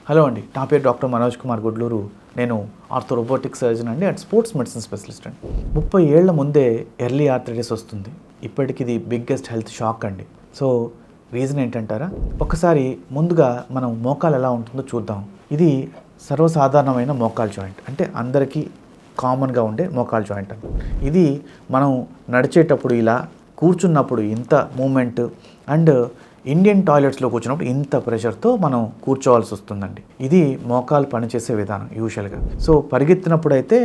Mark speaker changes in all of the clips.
Speaker 1: Hello అండి, నా పేరు డాక్టర్ మనోజ్ కుమార్ గుడ్లూరు. నేను ఆర్థోరోబోటిక్ సర్జన్ అండి అండ్ స్పోర్ట్స్ మెడిసిన్ స్పెషలిస్ట్ అండి. 30 ఏళ్ల ముందే ఎర్లీ ఆర్థరైటిస్ వస్తుంది. ఇప్పటికి ఇది బిగ్గెస్ట్ హెల్త్ షాక్ అండి. సో రీజన్ ఏంటంటారా? ఒకసారి ముందుగా మనం మోకాలు ఎలా ఉంటుందో చూద్దాం. ఇది సర్వసాధారణమైన మోకాలు జాయింట్, అంటే అందరికీ కామన్గా ఉండే మోకాలు జాయింట్ అండి. ఇది మనం నడిచేటప్పుడు ఇలా, కూర్చున్నప్పుడు ఇంత మూమెంట్ అండ్ ఇండియన్ టాయిలెట్స్లో కూర్చున్నప్పుడు ఇంత ప్రెషర్తో మనం కూర్చోవాల్సి వస్తుందండి. ఇది మోకాలు పనిచేసే విధానం యూజువల్గా. సో పరిగెత్తినప్పుడు అయితే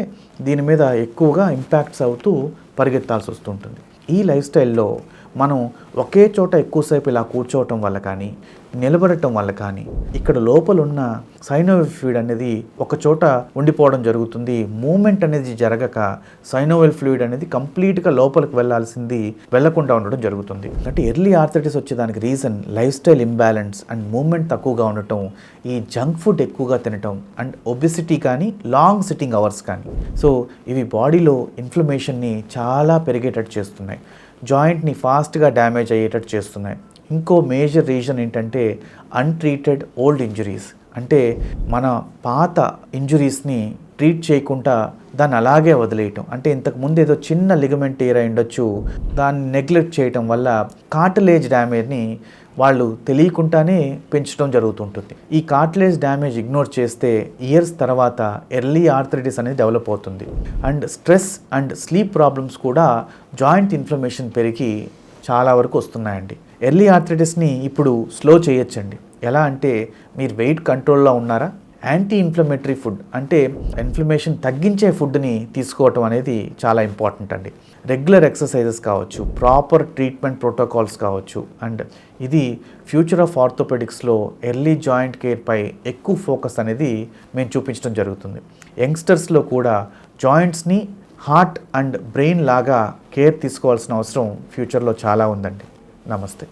Speaker 1: దీని మీద ఎక్కువగా ఇంపాక్ట్స్ అవుతూ పరిగెత్తాల్సి వస్తుంటుంది. ఈ లైఫ్ స్టైల్లో మనం ఒకే చోట ఎక్కువసేపు ఇలా కూర్చోవటం వల్ల కానీ, నిలబడటం వల్ల కానీ, ఇక్కడ లోపల ఉన్న సైనోవియల్ ఫ్లూయిడ్ అనేది ఒక చోట ఉండిపోవడం జరుగుతుంది. మూమెంట్ అనేది జరగక సైనోవియల్ ఫ్లూయిడ్ అనేది కంప్లీట్గా లోపలికి వెళ్లకుండా ఉండడం జరుగుతుంది. అంటే ఎర్లీ ఆర్థరైటిస్ వచ్చేదానికి reason lifestyle imbalance and movement తక్కువగా ఉండటం, ఈ జంక్ ఫుడ్ ఎక్కువగా తినటం అండ్ ఒబెసిటీ కానీ, లాంగ్ సిట్టింగ్ అవర్స్ కానీ. సో ఇవి బాడీలో ఇన్ఫ్లమేషన్ని చాలా పెరిగేటట్టు చేస్తున్నాయి, జాయింట్ని ఫాస్ట్గా డ్యామేజ్ అయ్యేటట్టు చేస్తున్నాయి. ఇంకో మేజర్ రీజన్ ఏంటంటే అన్ట్రీటెడ్ ఓల్డ్ ఇంజురీస్. అంటే మన పాత ఇంజురీస్ని ట్రీట్ చేయకుండా దాన్ని అలాగే వదిలేయటం. అంటే ఇంతకుముందు ఏదో చిన్న లిగమెంట్ టీర్ అయి ఉండొచ్చు, దాన్ని నెగ్లెక్ట్ చేయటం వల్ల కార్టిలేజ్ డ్యామేజ్ని వాళ్ళు తెలియకుండానే పెంచడం జరుగుతుంటుంది. ఈ కార్టిలేజ్ డ్యామేజ్ ఇగ్నోర్ చేస్తే ఇయర్స్ తర్వాత ఎర్లీ ఆర్థరైటిస్ అనేది డెవలప్ అవుతుంది. And stress and sleep problems కూడా జాయింట్ ఇన్ఫ్లమేషన్ పెరిగి చాలా వరకు వస్తున్నాయండి. ఎర్లీ ఆర్థరైటిస్ని ఇప్పుడు స్లో చేయొచ్చండి. ఎలా అంటే, మీరు వెయిట్ కంట్రోల్లో ఉన్నారా, యాంటీ ఇన్ఫ్లమేటరీ ఫుడ్ అంటే ఇన్ఫ్లమేషన్ తగ్గించే ఫుడ్ని తీసుకోవటం అనేది చాలా ఇంపార్టెంట్ అండి. రెగ్యులర్ ఎక్సర్సైజెస్ కావచ్చు, ప్రాపర్ ట్రీట్మెంట్ ప్రోటోకాల్స్ కావచ్చు. అండ్ ఇది ఫ్యూచర్ ఆఫ్ ఆర్థోపెడిక్స్లో ఎర్లీ జాయింట్ కేర్పై ఎక్కువ ఫోకస్ అనేది మేము చూపించడం జరుగుతుంది. యంగ్స్టర్స్లో కూడా జాయింట్స్ని హార్ట్ అండ్ బ్రెయిన్ లాగా కేర్ తీసుకోవాల్సిన అవసరం ఫ్యూచర్లో చాలా ఉందండి. నమస్తే.